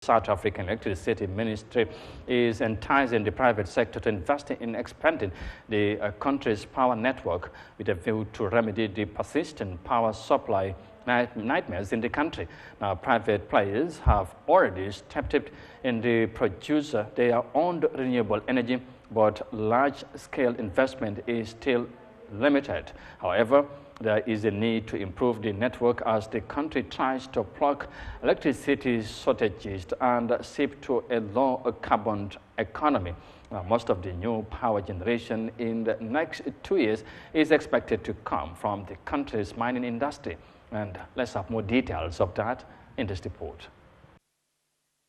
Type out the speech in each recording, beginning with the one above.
South African Electricity Ministry is enticing the private sector to invest in expanding the country's power network with a view to remedy the persistent power supply nightmares in the country. Now, private players have already stepped up in the producer their own renewable energy, but large-scale investment is still limited. However, there is a need to improve the network as the country tries to plug electricity shortages and shift to a low-carbon economy. Most of the new power generation in the next 2 years is expected to come from the country's mining industry. And let's have more details of that in this report.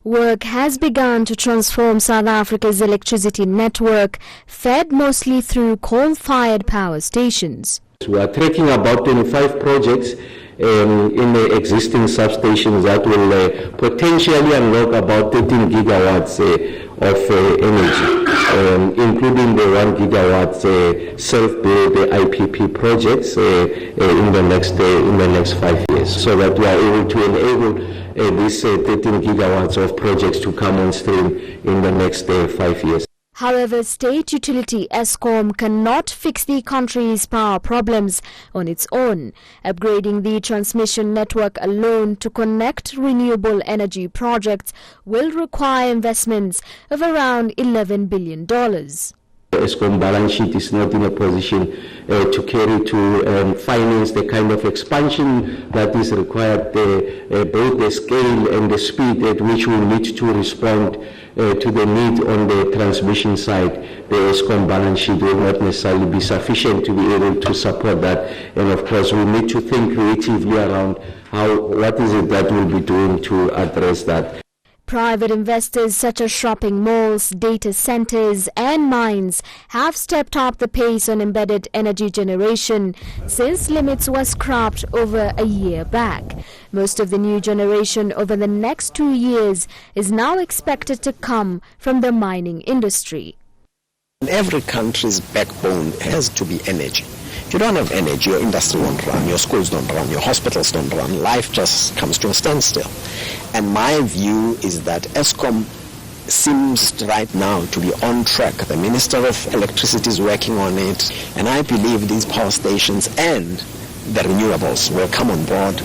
Work has begun to transform South Africa's electricity network, fed mostly through coal-fired power stations. We are tracking about 25 projects in the existing substations that will potentially unlock about 13 gigawatts of energy, including the 1 gigawatt self-built IPP projects in the next 5 years, so that we are able to enable these 13 gigawatts of projects to come on stream in the next 5 years. However, state utility Eskom cannot fix the country's power problems on its own. Upgrading the transmission network alone to connect renewable energy projects will require investments of around $11 billion. Eskom balance sheet is not in a position to carry to finance the kind of expansion that is required, both the scale and the speed at which we need to respond to the need on the transmission side. The Eskom balance sheet will not necessarily be sufficient to be able to support that, and of course we need to think creatively around what is it that we'll be doing to address that. Private investors such as shopping malls, data centers and mines have stepped up the pace on embedded energy generation since limits were scrapped over a year back. Most of the new generation over the next 2 years is now expected to come from the mining industry. Every country's backbone has to be energy. If you don't have energy, your industry won't run, your schools don't run, your hospitals don't run, life just comes to a standstill. And my view is that Eskom seems right now to be on track. The Minister of Electricity is working on it, and I believe these power stations and the renewables will come on board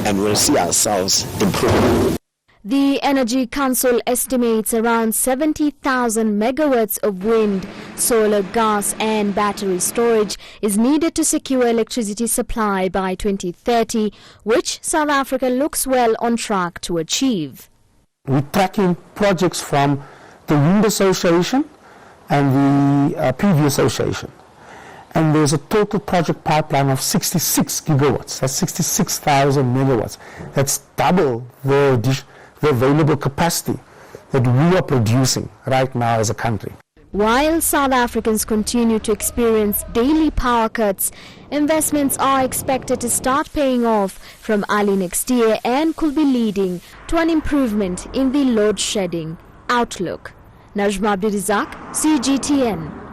and we'll see ourselves improving. The Energy Council estimates around 70,000 megawatts of wind, solar, gas and battery storage is needed to secure electricity supply by 2030, which South Africa looks well on track to achieve. We're tracking projects from the Wind Association and the PV Association. And there's a total project pipeline of 66 gigawatts. That's 66,000 megawatts. That's double the available capacity that we are producing right now as a country. While South Africans continue to experience daily power cuts, investments are expected to start paying off from early next year and could be leading to an improvement in the load shedding outlook. Najma Abdurizak, CGTN.